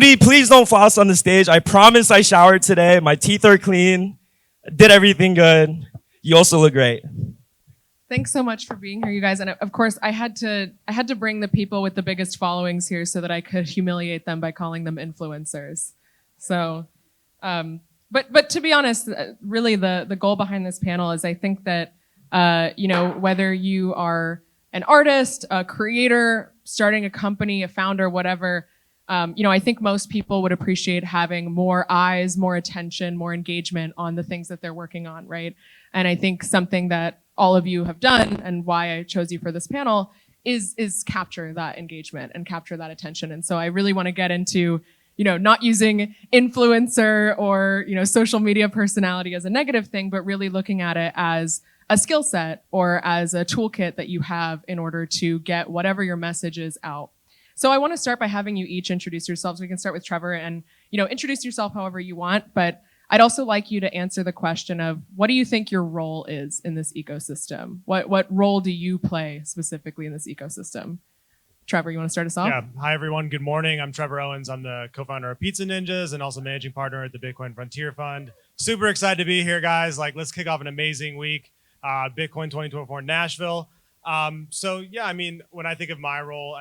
Udi, please don't floss on the stage. I promise I showered today. My teeth are clean. Did everything good. You also look great. Thanks so much for being here, you guys. And of course, I had to bring the people with the biggest followings here so that I could humiliate them by calling them influencers. So, but to be honest, really the goal behind this panel is I think that whether you are an artist, a creator, starting a company, a founder, whatever, I think most people would appreciate having more eyes, more attention, more engagement on the things that they're working on, right? And I think something that all of you have done, and why I chose you for this panel, is capture that engagement and capture that attention. And so I really want to get into, not using influencer or, social media personality as a negative thing, but really looking at it as a skill set or as a toolkit that you have in order to get whatever your message is out. So I want to start by having you each introduce yourselves. We can start with Trevor and, introduce yourself however you want, but I'd also like you to answer the question of what do you think your role is in this ecosystem? What role do you play specifically in this ecosystem? Trevor, you want to start us off? Yeah. Hi, everyone. Good morning. I'm Trevor Owens. I'm the co-founder of Pizza Ninjas and also managing partner at the Bitcoin Frontier Fund. Super excited to be here, guys. Let's kick off an amazing week. Bitcoin 2024 Nashville. When I think of my role,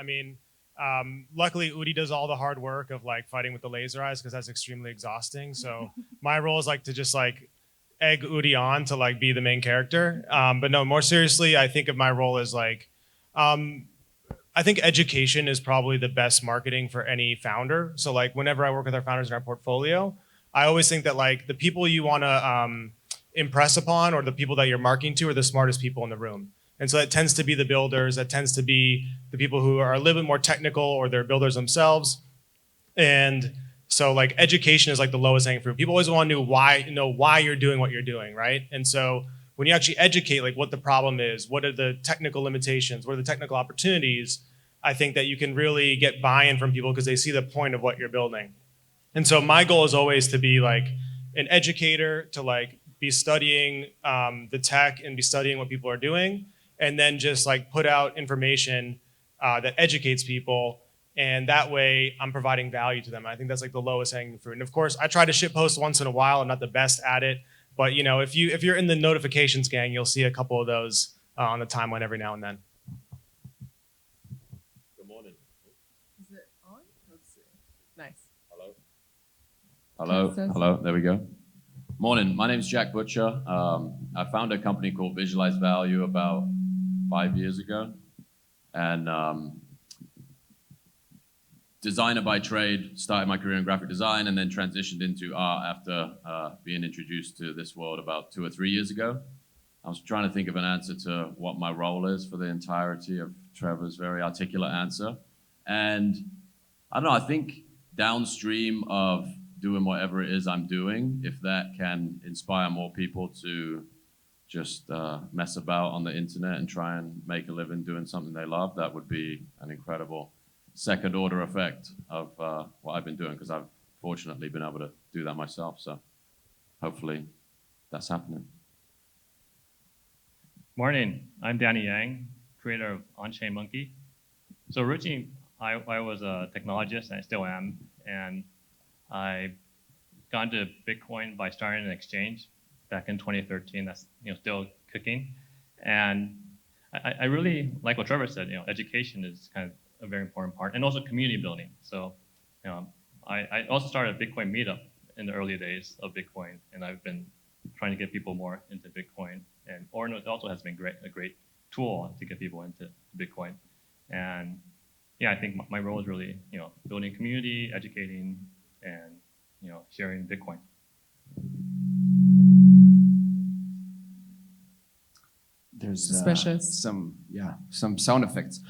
luckily Udi does all the hard work of fighting with the laser eyes because that's extremely exhausting. So my role is to just egg Udi on to be the main character. But no, more seriously, I think of my role as I think education is probably the best marketing for any founder. So whenever I work with our founders in our portfolio, I always think that the people you want to impress upon or the people that you're marketing to are the smartest people in the room. And so that tends to be the builders, that tends to be the people who are a little bit more technical or they're builders themselves. And so education is the lowest hanging fruit. People always want to know why you're doing what you're doing, right? And so when you actually educate what the problem is, what are the technical limitations, what are the technical opportunities, I think that you can really get buy-in from people because they see the point of what you're building. And so my goal is always to be an educator, to be studying the tech and be studying what people are doing, and then just put out information that educates people, and that way I'm providing value to them. I think that's the lowest hanging fruit. And of course, I try to shit post once in a while. I'm not the best at it, but if you're in the notifications gang, you'll see a couple of those on the timeline every now and then. Good morning. Is it on? Let's see. Nice. Hello. There we go. Morning. My name is Jack Butcher. I founded a company called Visualize Value about 5 years ago, and designer by trade, started my career in graphic design and then transitioned into art after being introduced to this world about 2 or 3 years ago. I was trying to think of an answer to what my role is for the entirety of Trevor's very articulate answer. And I don't know, I think downstream of doing whatever it is I'm doing, if that can inspire more people to just mess about on the internet and try and make a living doing something they love, that would be an incredible second order effect of what I've been doing, because I've fortunately been able to do that myself. So hopefully that's happening. Morning, I'm Danny Yang, creator of On-Chain Monkey. So originally I was a technologist, and I still am, and I got into Bitcoin by starting an exchange back in 2013. That's still cooking, and I really like what Trevor said. Education is kind of a very important part, and also community building. So, I also started a Bitcoin meetup in the early days of Bitcoin, and I've been trying to get people more into Bitcoin. And Orin also has been a great tool to get people into Bitcoin. And yeah, I think my role is really building community, educating, and sharing Bitcoin. There's suspicious. some sound effects.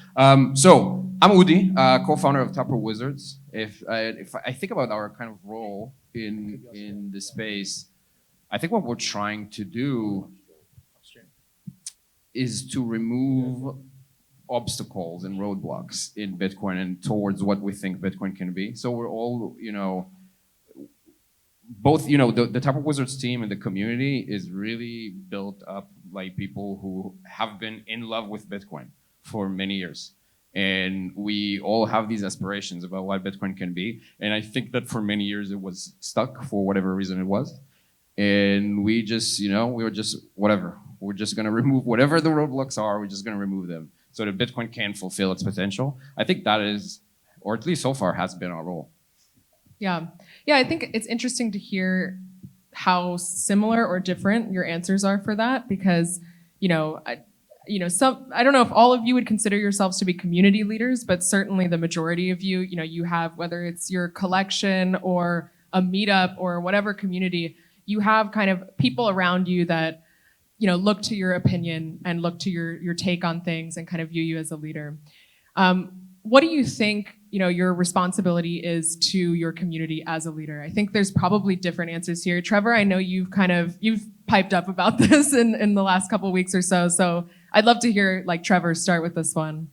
So I'm Udi, co-founder of Taproot Wizards. If I think about our kind of role in the space, I think what we're trying to do is to remove obstacles and roadblocks in Bitcoin and towards what we think Bitcoin can be. So we're all, both, the Taproot Wizards team and the community is really built up by people who have been in love with Bitcoin for many years. And we all have these aspirations about what Bitcoin can be. And I think that for many years it was stuck for whatever reason it was. And we just, we were just, whatever. We're just going to remove whatever the roadblocks are, we're just going to remove them so that Bitcoin can fulfill its potential. I think that is, or at least so far, has been our role. Yeah. Yeah, I think it's interesting to hear how similar or different your answers are for that because, I don't know if all of you would consider yourselves to be community leaders, but certainly the majority of you, you have, whether it's your collection or a meetup or whatever community, you have kind of people around you that, look to your opinion and look to your take on things and kind of view you as a leader. What do you think, your responsibility is to your community as a leader? I think there's probably different answers here. Trevor, I know you've piped up about this in the last couple of weeks or so. So I'd love to hear Trevor start with this one.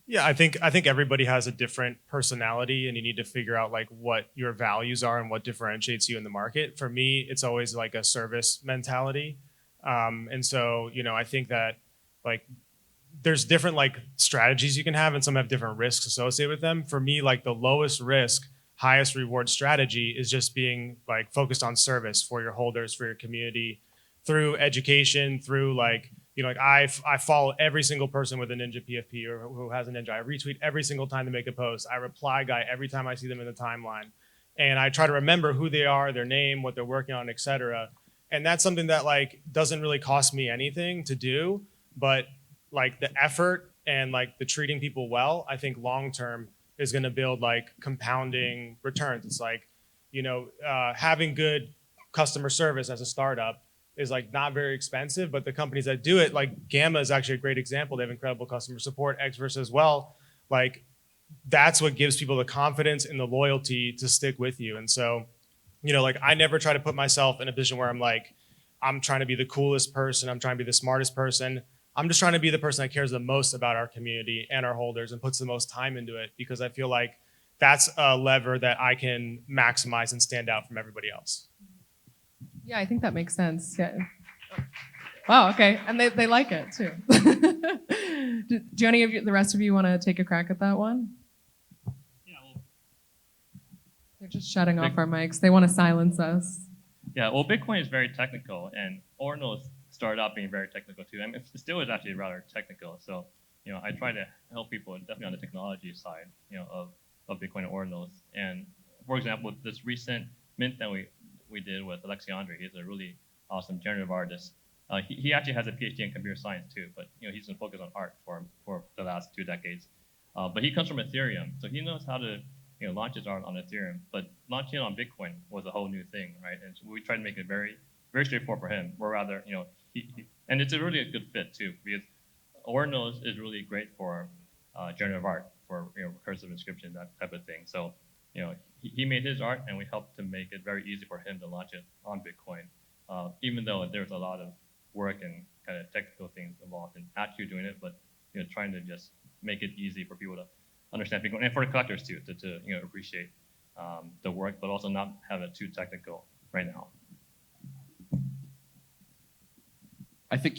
Yeah, I think everybody has a different personality, and you need to figure out what your values are and what differentiates you in the market. For me, it's always a service mentality, and so I think that there's different strategies you can have, and some have different risks associated with them. For me, the lowest risk, highest reward strategy is just being focused on service for your holders, for your community, through education, through I follow every single person with a Ninja PFP or who has a Ninja. I retweet every single time they make a post. I reply guy every time I see them in the timeline. And I try to remember who they are, their name, what they're working on, etc. And that's something that doesn't really cost me anything to do, but the effort and the treating people well, I think long term is going to build compounding returns. It's having good customer service as a startup is not very expensive, but the companies that do it, Gamma is actually a great example. They have incredible customer support, Xverse as well. That's what gives people the confidence and the loyalty to stick with you. And so, I never try to put myself in a position where I'm trying to be the coolest person. I'm trying to be the smartest person. I'm just trying to be the person that cares the most about our community and our holders and puts the most time into it, because I feel like that's a lever that I can maximize and stand out from everybody else. Yeah, I think that makes sense. Yeah. Wow, okay. And they like it too. Do any of you, the rest of you, want to take a crack at that one? Yeah, well, They're just shutting off our mics. They want to silence us. yeah, well, Bitcoin is very technical, and Ordinals started out being very technical too. I mean, it still is actually rather technical. So, I try to help people definitely on the technology side, of Bitcoin and Ordinals. And for example, this recent mint that we did with Alexandre, he's a really awesome generative artist. He actually has a PhD in computer science too, but he's been focused on art for the last 2 decades. But he comes from Ethereum, so he knows how to launch his art on Ethereum. But launching it on Bitcoin was a whole new thing, right? And so we tried to make it very, very straightforward for him. Or rather, and it's a really good fit too, because Ordinals is really great for generative art, for recursive inscription, that type of thing. So he made his art, and we helped to make it very easy for him to launch it on Bitcoin, even though there's a lot of work and kind of technical things involved in actually doing it, but trying to just make it easy for people to understand Bitcoin, and for the collectors too, to appreciate the work, but also not have it too technical right now. I think,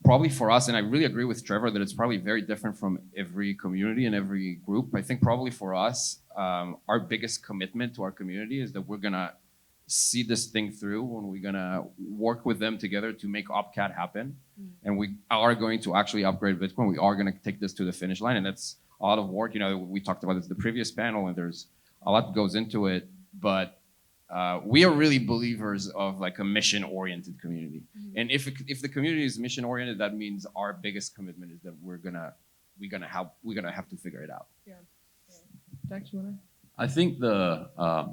probably for us, and I really agree with Trevor that it's probably very different from every community and every group. I think probably for us, our biggest commitment to our community is that we're going to see this thing through, when we're going to work with them together to make OpCat happen. And we are going to actually upgrade Bitcoin. We are going to take this to the finish line. And that's a lot of work. We talked about this in the previous panel, and there's a lot that goes into it. But we are really believers of a mission-oriented community. And if the community is mission-oriented, that means our biggest commitment is that we're gonna have to figure it out. Yeah. Jack, you wanna? I think the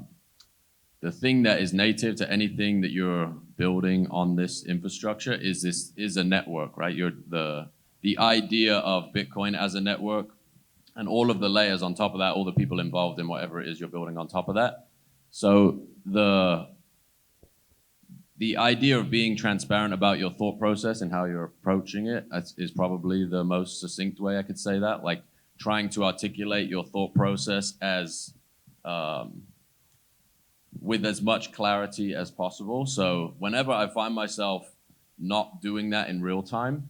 thing that is native to anything that you're building on this infrastructure is a network, right? The idea of Bitcoin as a network, and all of the layers on top of that, all the people involved in whatever it is you're building on top of that. So the idea of being transparent about your thought process and how you're approaching it is probably the most succinct way I could say that. Trying to articulate your thought process as with as much clarity as possible. So whenever I find myself not doing that in real time,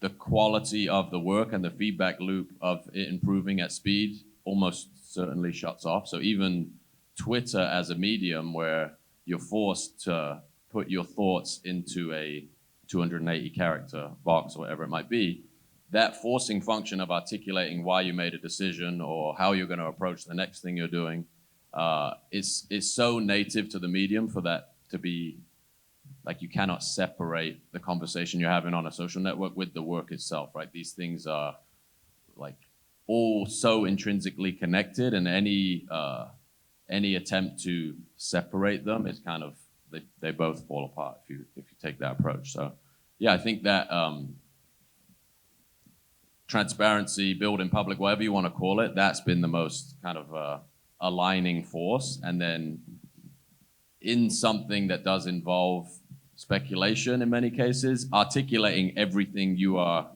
the quality of the work and the feedback loop of it improving at speed almost certainly shuts off. So even Twitter as a medium where you're forced to put your thoughts into a 280 character box or whatever it might be, that forcing function of articulating why you made a decision or how you're going to approach the next thing you're doing is so native to the medium for that to be like, you cannot separate the conversation you're having on a social network with the work itself, right? These things are like all so intrinsically connected, and any attempt to separate them is kind of, they both fall apart if you take that approach. So yeah, I think that transparency, build in public, whatever you want to call it, that's been the most kind of aligning force. And then in something that does involve speculation in many cases, articulating everything you are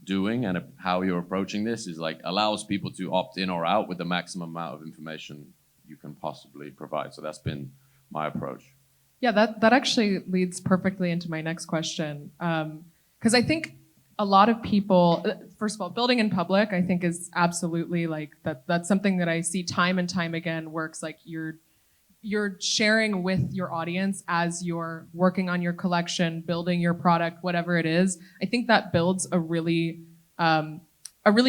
doing and how you're approaching this is like allows people to opt in or out with the maximum amount of information you can possibly provide. So that's been my approach. Yeah, that actually leads perfectly into my next question. Because I think a lot of people, first of all, building in public, I think is absolutely like that's something that I see time and time again works. Like you're sharing with your audience as you're working on your collection, building your product, whatever it is. I think that builds a really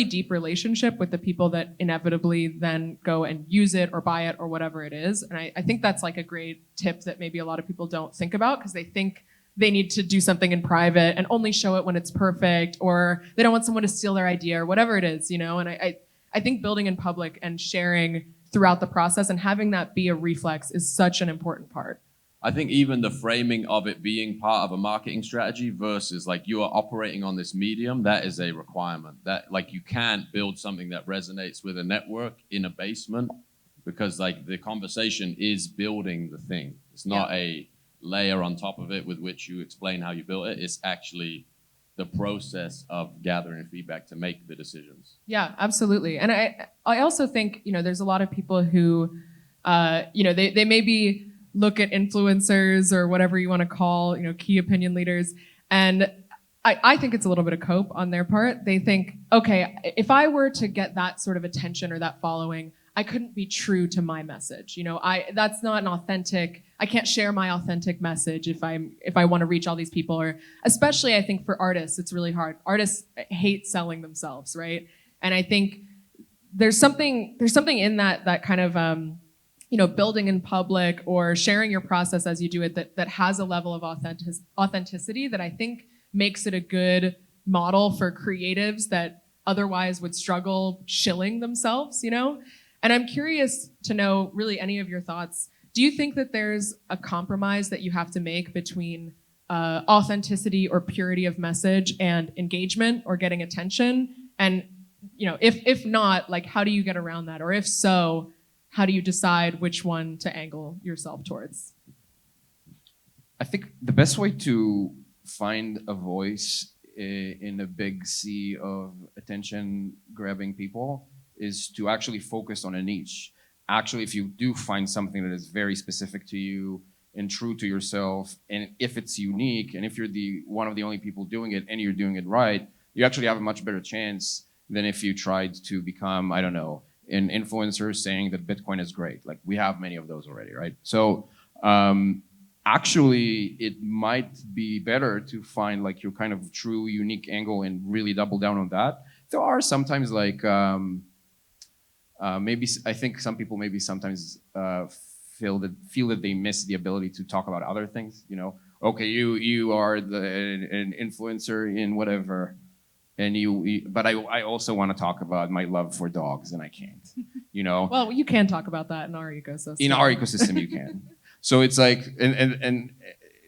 deep relationship with the people that inevitably then go and use it or buy it or whatever it is. And I think that's like a great tip that maybe a lot of people don't think about because they think they need to do something in private and only show it when it's perfect, or they don't want someone to steal their idea or whatever it is, you know? And I think building in public and sharing throughout the process and having that be a reflex is such an important part. I think even the framing of it being part of a marketing strategy versus like you are operating on this medium, that is a requirement. That like you can't build something that resonates with a network in a basement because like the conversation is building the thing. It's not a layer on top of it with which you explain how you built it. It's actually the process of gathering feedback to make the decisions. Yeah, absolutely. And I also think, you know, there's a lot of people who, you know, they maybe look at influencers or whatever you want to call, you know, key opinion leaders. And I think it's a little bit of cope on their part. They think, okay, if I were to get that sort of attention or that following, I couldn't be true to my message. You know, that's not an authentic, I can't share my authentic message if I want to reach all these people, or especially I think for artists, it's really hard. Artists hate selling themselves, right? And I think there's something in that kind of, you know, building in public or sharing your process as you do it that has a level of authenticity that I think makes it a good model for creatives that otherwise would struggle shilling themselves, you know? And I'm curious to know really any of your thoughts. Do you think that there's a compromise that you have to make between authenticity or purity of message and engagement or getting attention? And, you know, if not, like, how do you get around that? Or if so, how do you decide which one to angle yourself towards? I think the best way to find a voice in a big sea of attention grabbing people is to actually focus on a niche. Actually, if you do find something that is very specific to you and true to yourself, and if it's unique, and if you're one of the only people doing it and you're doing it right, you actually have a much better chance than if you tried to become, I don't know, an influencer saying that Bitcoin is great. Like, we have many of those already, right? So actually, it might be better to find like your kind of true, unique angle and really double down on that. There are sometimes like, maybe I think some people maybe sometimes feel that they miss the ability to talk about other things. You know, okay, you are an influencer in whatever, and but I also want to talk about my love for dogs, and I can't. You know. Well, you can talk about that in our ecosystem. In our ecosystem, you can. So it's like, and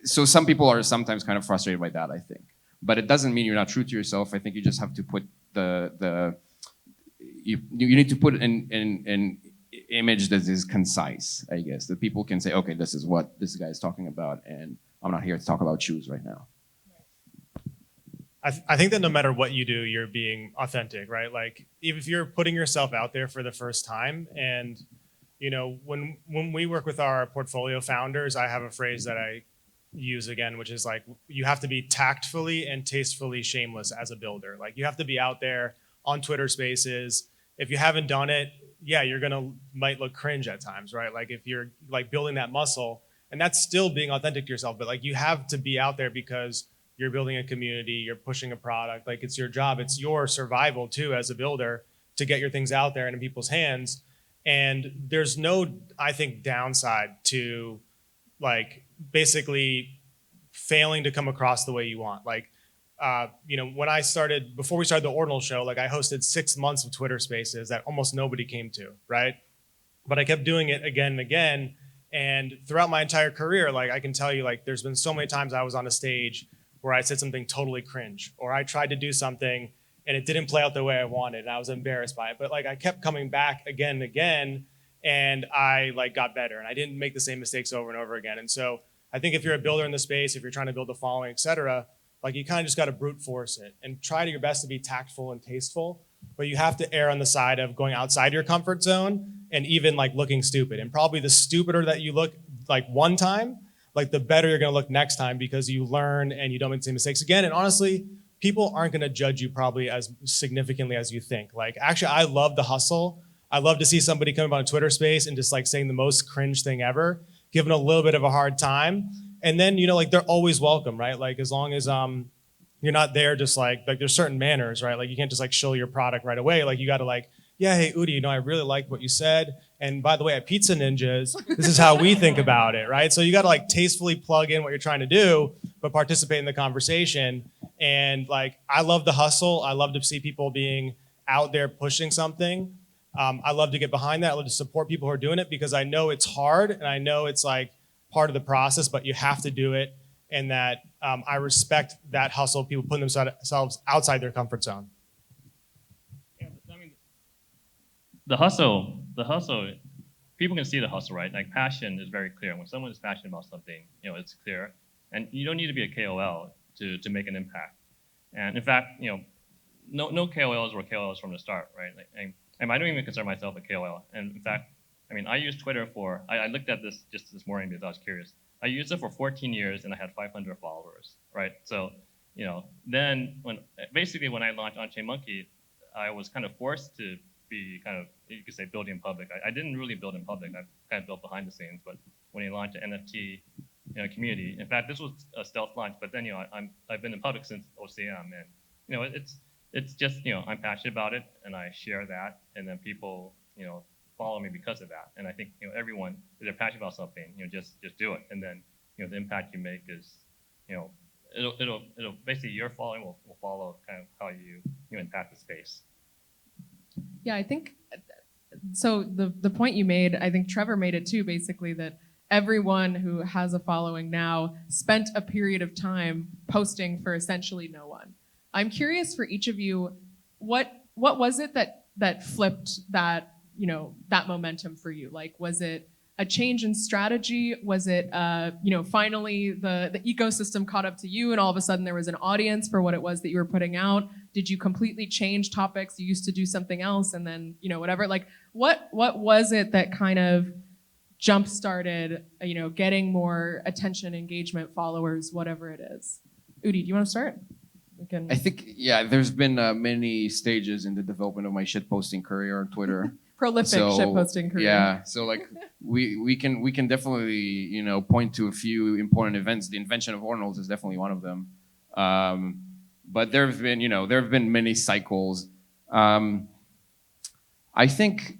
so some people are sometimes kind of frustrated by that, I think. But it doesn't mean you're not true to yourself. I think you just have to put you need to put an image that is concise, I guess, that people can say, okay, this is what this guy is talking about, and I'm not here to talk about shoes right now. I think that no matter what you do, you're being authentic, right? Like, if you're putting yourself out there for the first time, and you know, when we work with our portfolio founders, I have a phrase that I use again, which is like you have to be tactfully and tastefully shameless as a builder. Like you have to be out there on Twitter Spaces. If you haven't done it, yeah, might look cringe at times, right? Like if you're like building that muscle, and that's still being authentic to yourself, but like you have to be out there because you're building a community, you're pushing a product, like it's your job, it's your survival too as a builder to get your things out there and in people's hands. And there's no, I think, downside to like basically failing to come across the way you want. Like, before we started the Ordinal show, like I hosted 6 months of Twitter Spaces that almost nobody came to, right? But I kept doing it again and again. And throughout my entire career, like I can tell you, like there's been so many times I was on a stage where I said something totally cringe, or I tried to do something and it didn't play out the way I wanted, and I was embarrassed by it. But like I kept coming back again and again, and I like got better, and I didn't make the same mistakes over and over again. And so I think if you're a builder in the space, if you're trying to build a following, et cetera, like you kind of just got to brute force it and try to your best to be tactful and tasteful. But you have to err on the side of going outside your comfort zone and even like looking stupid. And probably the stupider that you look like one time, like the better you're gonna look next time, because you learn and you don't make the same mistakes again. And honestly, people aren't gonna judge you probably as significantly as you think. Like actually, I love the hustle. I love to see somebody come up on a Twitter Space and just like saying the most cringe thing ever, giving a little bit of a hard time. And then, like they're always welcome, right? Like as long as you're not there just like there's certain manners, right? Like you can't just like show your product right away. Like you gotta like, yeah, hey, Udi, I really liked what you said. And by the way, at Pizza Ninjas, this is how we think about it, right? So you gotta like tastefully plug in what you're trying to do, but participate in the conversation. And like, I love the hustle. I love to see people being out there pushing something. I love to get behind that. I love to support people who are doing it because I know it's hard and I know it's like part of the process, but you have to do it. And that I respect that hustle, people putting themselves outside their comfort zone. Yeah, I mean, the hustle, people can see the hustle, right? Like passion is very clear. When someone is passionate about something, it's clear. And you don't need to be a KOL to make an impact. And in fact, no KOLs were KOLs from the start, right? Like, I don't even consider myself a KOL. And in fact, I used Twitter I looked at this just this morning because I was curious. I used it for 14 years and I had 500 followers, right? So, then when I launched On-Chain Monkey, I was kind of forced to be kind of, you could say, building in public. I didn't really build in public. I kind of built behind the scenes. But when you launch an NFT community, in fact, this was a stealth launch. But then I've been in public since OCM, and it's just I'm passionate about it and I share that, and then people follow me because of that. And I think everyone, if they're passionate about something, just do it. And then the impact you make is it'll basically your following will follow kind of how you impact the space. Yeah, I think so. The point you made, I think Trevor made it too. Basically, that everyone who has a following now spent a period of time posting for essentially no one. I'm curious for each of you, what was it that flipped that that momentum for you? Like, was it a change in strategy? Was it finally the ecosystem caught up to you and all of a sudden there was an audience for what it was that you were putting out? Did you completely change topics? You used to do something else and then whatever. Like, what was it that kind of jump started getting more attention, engagement, followers, whatever it is? Udi, do you want to start? I think, there's been many stages in the development of my shitposting career on Twitter. Prolific shitposting career. Yeah, so like we can definitely point to a few important events. The invention of ordinals is definitely one of them. But there have been many cycles. I think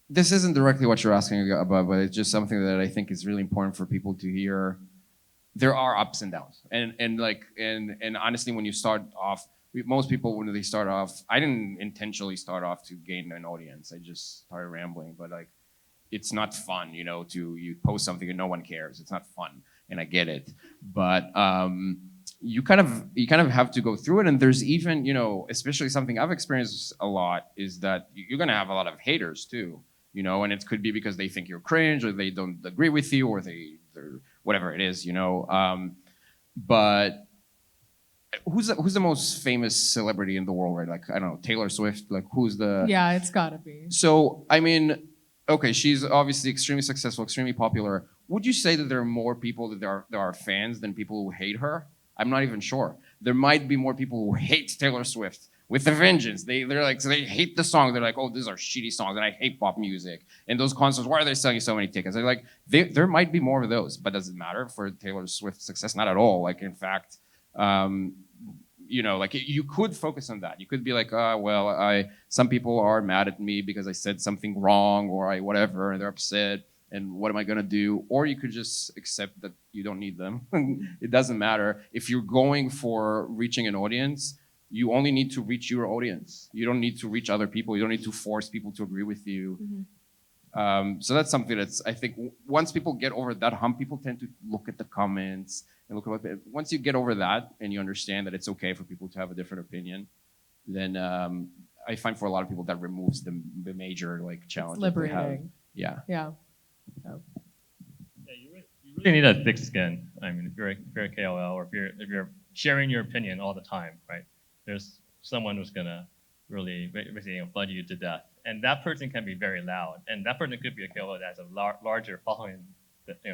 this isn't directly what you're asking about, but it's just something that I think is really important for people to hear. There are ups and downs, and honestly, when you start off, most people when they start off, I didn't intentionally start off to gain an audience. I just started rambling, but like, it's not fun, you post something and no one cares. It's not fun, and I get it, but you kind of have to go through it. And there's even especially something I've experienced a lot is that you're gonna have a lot of haters too, and it could be because they think you're cringe or they don't agree with you or they're whatever it is, but who's the most famous celebrity in the world, right? Like, I don't know, Taylor Swift, like who's the... Yeah, it's gotta be. So, okay, she's obviously extremely successful, extremely popular. would you say that there are more people that there are fans than people who hate her? I'm not even sure. There might be more people who hate Taylor Swift with a vengeance. They're like, so they hate the song. They're like, oh, these are shitty songs, and I hate pop music. And those concerts, why are they selling so many tickets? They're like, there might be more of those, but does it matter for Taylor Swift's success? Not at all. Like, in fact, like you could focus on that. You could be like, some people are mad at me because I said something wrong or I whatever, and they're upset. And what am I gonna do? Or you could just accept that you don't need them. It doesn't matter. If you're going for reaching an audience, you only need to reach your audience. You don't need to reach other people. You don't need to force people to agree with you. Mm-hmm. So that's something that's, I think, once people get over that hump, people tend to look at the comments and look at what, once you get over that and you understand that it's okay for people to have a different opinion, then I find for a lot of people that removes the major challenge. It's liberating. Yeah. Yeah. Yeah, you really need a thick skin. I mean, if you're a KOL or if you're sharing your opinion all the time, right? There's someone who's gonna really basically flood you to death, and that person can be very loud, and that person could be a KOL that has a larger following,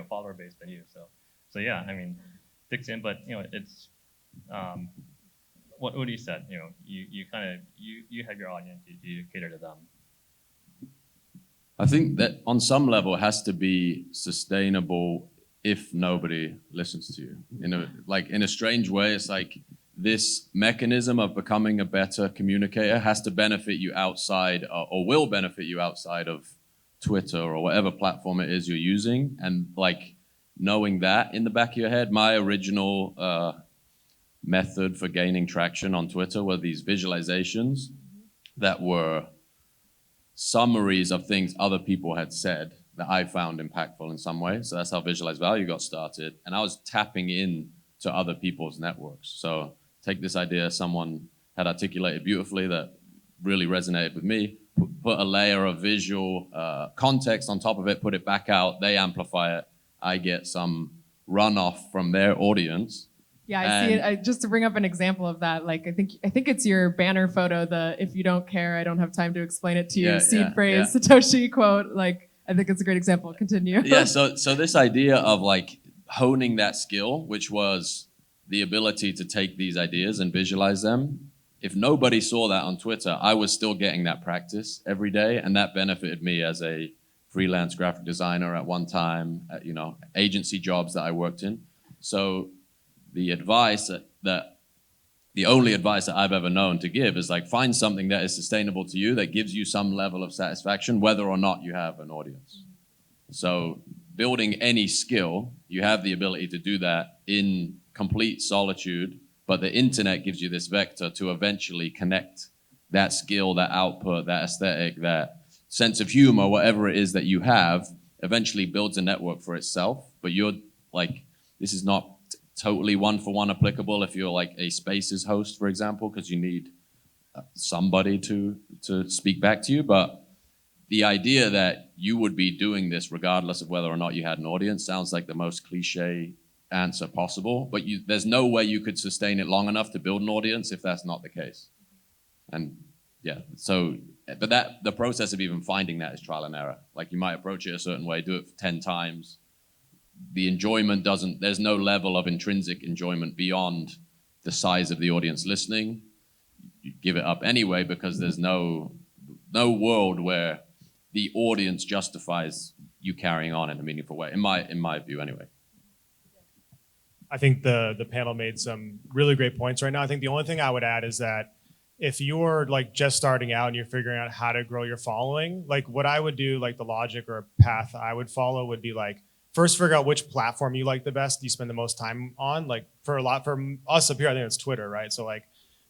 follower base than you. So yeah, I mean, thick skin, but it's what Udi said. You have your audience, you cater to them. I think that on some level it has to be sustainable if nobody listens to you. In a strange way, it's like this mechanism of becoming a better communicator has to benefit you outside or will benefit you outside of Twitter or whatever platform it is you're using. And knowing that in the back of your head, my original method for gaining traction on Twitter were these visualizations that were summaries of things other people had said that I found impactful in some way. So that's how Visualize Value got started. And I was tapping in to other people's networks. So take this idea someone had articulated beautifully that really resonated with me, put a layer of visual context on top of it, put it back out, they amplify it, I get some runoff from their audience. Yeah, I see it. Just to bring up an example of that, I think it's your banner photo, the "If you don't care, I don't have time to explain it to you" seed phrase, Satoshi quote. I think it's a great example. Continue. Yeah, so this idea of honing that skill, which was the ability to take these ideas and visualize them. If nobody saw that on Twitter, I was still getting that practice every day, and that benefited me as a freelance graphic designer at one time, agency jobs that I worked in. So the only advice that I've ever known to give is find something that is sustainable to you, that gives you some level of satisfaction, whether or not you have an audience. So building any skill, you have the ability to do that in complete solitude, but the internet gives you this vector to eventually connect that skill, that output, that aesthetic, that sense of humor, whatever it is that you have, eventually builds a network for itself. But you're this is not totally one-for-one applicable if you're a Spaces host, for example, because you need somebody to speak back to you. But the idea that you would be doing this regardless of whether or not you had an audience sounds like the most cliche answer possible. But there's no way you could sustain it long enough to build an audience if that's not the case. And yeah, so, but the process of even finding that is trial and error. You might approach it a certain way, do it 10 times. The enjoyment there's no level of intrinsic enjoyment beyond the size of the audience listening. You give it up anyway because there's no world where the audience justifies you carrying on in a meaningful way, in my view anyway. I think the panel made some really great points right now. I think the only thing I would add is that if you're just starting out and you're figuring out how to grow your following, what I would do, the logic or path I would follow would be first figure out which platform you like the best, you spend the most time on. For us up here, I think it's Twitter, right? So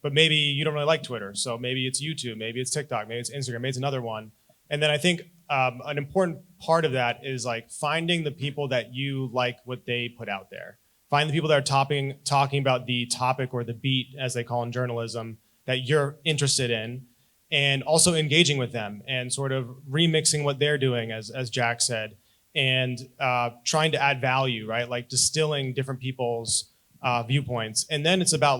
but maybe you don't really like Twitter. So maybe it's YouTube, maybe it's TikTok, maybe it's Instagram, maybe it's another one. And then I think an important part of that is finding the people that you like what they put out there. Find the people that are talking about the topic or the beat, as they call in journalism, that you're interested in, and also engaging with them and sort of remixing what they're doing, as Jack said, and trying to add value, right? Distilling different people's viewpoints. And then it's about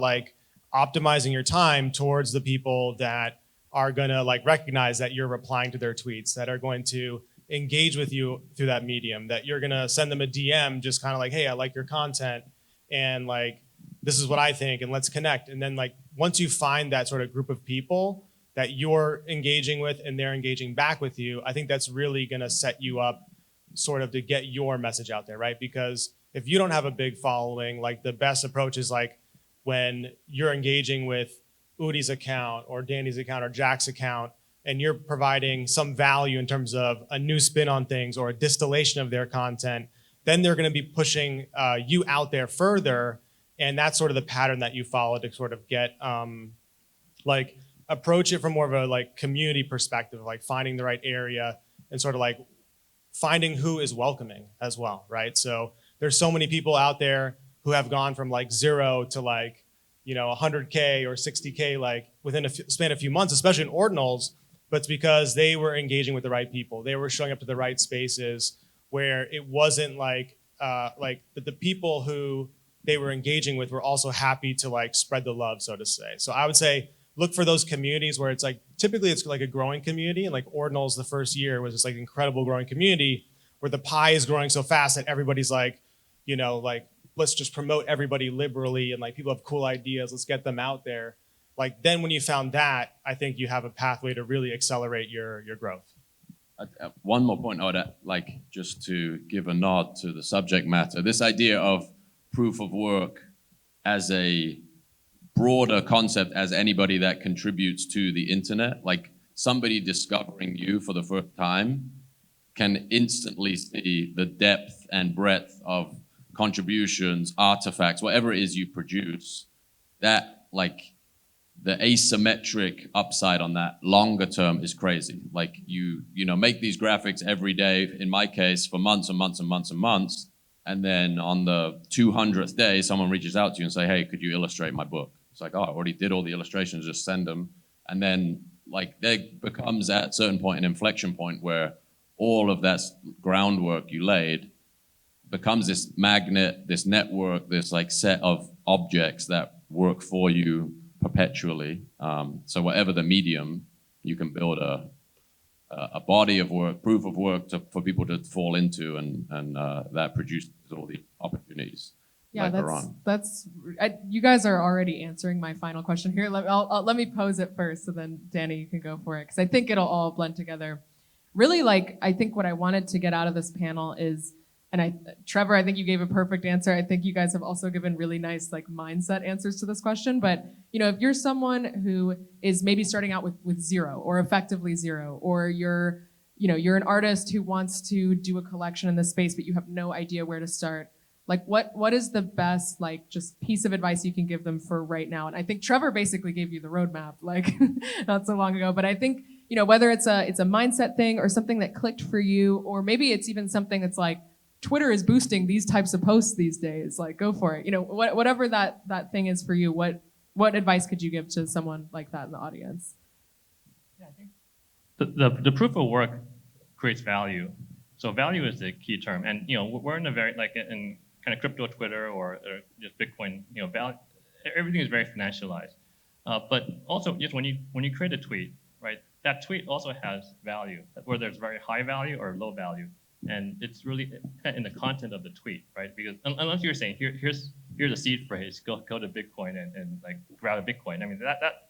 optimizing your time towards the people that are gonna recognize that you're replying to their tweets, that are going to engage with you through that medium, that you're gonna send them a DM just kind of like, hey, I like your content, and like, this is what I think, and let's connect. And then like, once you find that sort of group of people that you're engaging with and they're engaging back with you, I think that's really gonna set you up sort of to get your message out there, right? Because if you don't have a big following, like the best approach is like when you're engaging with Udi's account or Danny's account or Jack's account, and you're providing some value in terms of a new spin on things or a distillation of their content, then they're gonna be pushing you out there further. And that's sort of the pattern that you follow to sort of get, like approach it from more of a like community perspective, like finding the right area and sort of like finding who is welcoming as well, right? So there's so many people out there who have gone from like 0 to like, 100K or 60K, like within a span of a few months, especially in ordinals, but it's because they were engaging with the right people. They were showing up to the right spaces where it wasn't like the people who they were engaging with were also happy to like spread the love, so to say. So I would say, look for those communities where it's like, typically it's like a growing community, and like ordinals the first year was this like incredible growing community where the pie is growing so fast that everybody's like, like, let's just promote everybody liberally, and like people have cool ideas, let's get them out there. Like then when you found that, I think you have a pathway to really accelerate your growth. One more point I would like just to give a nod to the subject matter. This idea of proof of work as a broader concept as anybody that contributes to the internet, like somebody discovering you for the first time can instantly see the depth and breadth of contributions, artifacts, whatever it is you produce, that like the asymmetric upside on that longer term is crazy. Like you make these graphics every day, in my case, for months and months and months and months. And then on the 200th day, someone reaches out to you and say, hey, could you illustrate my book? It's like, oh, I already did all the illustrations, just send them. And then like there becomes at a certain point an inflection point where all of that groundwork you laid becomes this magnet, this network, this like set of objects that work for you perpetually. So whatever the medium, you can build a body of work, proof of work for people to fall into, and that produces all the opportunities. Yeah, later that's you guys are already answering my final question here. Let me pose it first, so then Danny, you can go for it, because I think it'll all blend together. Really, like I think what I wanted to get out of this panel is, Trevor, I think you gave a perfect answer. I think you guys have also given really nice like mindset answers to this question. But if you're someone who is maybe starting out with 0 or effectively 0, or you're an artist who wants to do a collection in this space, but you have no idea where to start. Like what is the best like just piece of advice you can give them for right now? And I think Trevor basically gave you the roadmap like not so long ago. But I think whether it's a mindset thing or something that clicked for you, or maybe it's even something that's like Twitter is boosting these types of posts these days. Like go for it. Whatever that thing is for you. What advice could you give to someone like that in the audience? Yeah, I think the proof of work creates value. So value is the key term, and we're in a very like in kind of crypto Twitter or just Bitcoin, value, everything is very financialized. But also just when you create a tweet, right, that tweet also has value, whether it's very high value or low value. And it's really in the content of the tweet, right? Because unless you're saying, here's a seed phrase, go to Bitcoin and like grab a Bitcoin. I mean,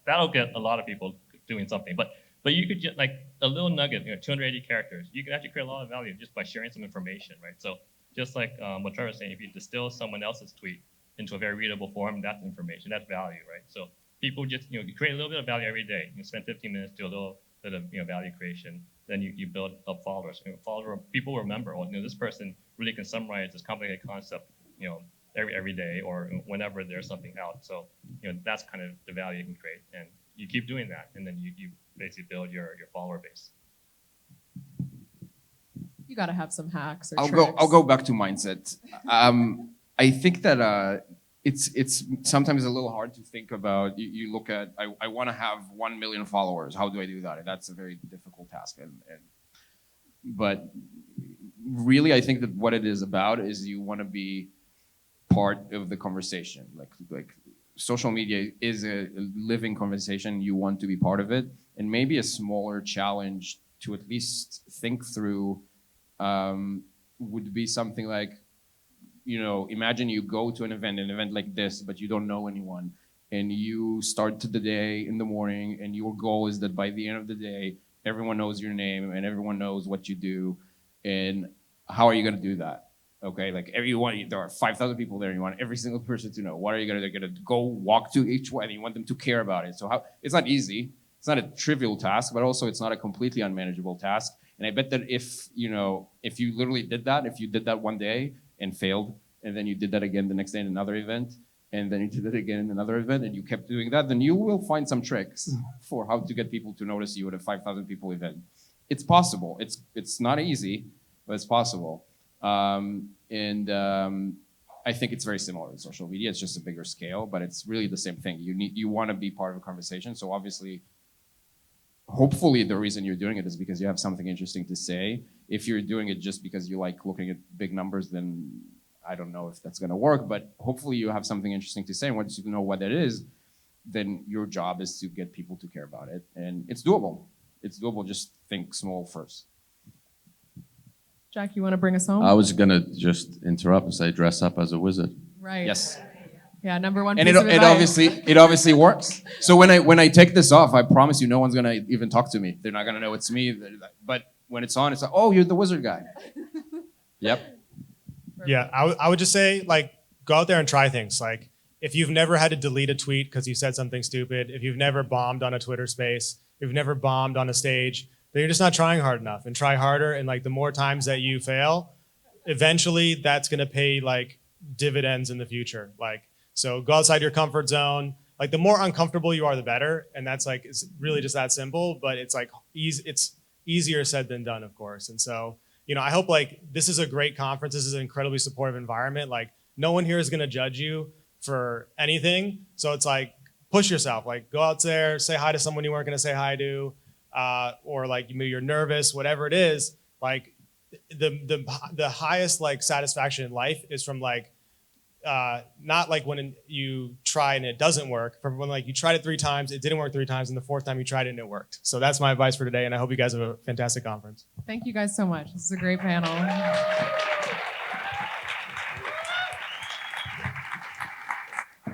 that'll get a lot of people doing something. But you could just like a little nugget, 280 characters, you can actually create a lot of value just by sharing some information, right? So just like what Trevor was saying, if you distill someone else's tweet into a very readable form, that's information, that's value, right? So people just, you create a little bit of value every day. You spend 15 minutes to a little bit of value creation. Then you build up followers. People remember, this person really can summarize this complicated concept, every day or whenever there's something out. So, that's kind of the value you can create, and you keep doing that, and then you basically build your follower base. You got to have some hacks or I'll go back to mindset. I think that it's sometimes a little hard to think about. You look at, I want to have 1 million followers. How do I do that? That's a very difficult task. But really, I think that what it is about is you want to be part of the conversation. Like social media is a living conversation. You want to be part of it. And maybe a smaller challenge to at least think through would be something like, imagine you go to an event like this, but you don't know anyone, and you start the day in the morning, and your goal is that by the end of the day, everyone knows your name and everyone knows what you do, and how are you going to do that? Okay, like there are 5,000 people there, and you want every single person to know. What are you going to do? You're going to go walk to each one, and you want them to care about it. So it's not easy. It's not a trivial task, but also it's not a completely unmanageable task. And I bet that if you literally did that, if you did that one day and failed, and then you did that again the next day in another event, and then you did it again in another event, and you kept doing that, then you will find some tricks for how to get people to notice you at a 5,000 people event. It's possible. It's not easy, but it's possible. I think it's very similar to social media. It's just a bigger scale, but it's really the same thing. You want to be part of a conversation. So obviously, hopefully the reason you're doing it is because you have something interesting to say. If you're doing it just because you like looking at big numbers, then I don't know if that's going to work, but hopefully you have something interesting to say. And once you know what it is, then your job is to get people to care about it. And it's doable. It's doable. Just think small first. Jack, you want to bring us home? I was gonna just interrupt and say, dress up as a wizard. Right. Yes. Yeah, number one And piece of advice. it obviously works. So when I take this off, I promise you no one's gonna even talk to me. They're not gonna know it's me. But when it's on, it's like, oh, you're the wizard guy. Yep. Yeah, I would just say, like, go out there and try things. Like, if you've never had to delete a tweet because you said something stupid, if you've never bombed on a Twitter space, if you've never bombed on a stage, then you're just not trying hard enough. And try harder. And like the more times that you fail, eventually that's gonna pay like dividends in the future. Like, so go outside your comfort zone. Like, the more uncomfortable you are, the better. And that's like, it's really just that simple. But it's like it's easier said than done, of course. And so, I hope like this is a great conference. This is an incredibly supportive environment. Like, no one here is gonna judge you for anything. So it's like, push yourself. Like, go out there, say hi to someone you weren't gonna say hi to. Or like maybe you're nervous, whatever it is, like the highest like satisfaction in life is from like not like when you try and it doesn't work, from when like you tried it 3 times, it didn't work 3 times, and the 4th time you tried it and it worked. So that's my advice for today, and I hope you guys have a fantastic conference. Thank you guys so much. This is a great panel.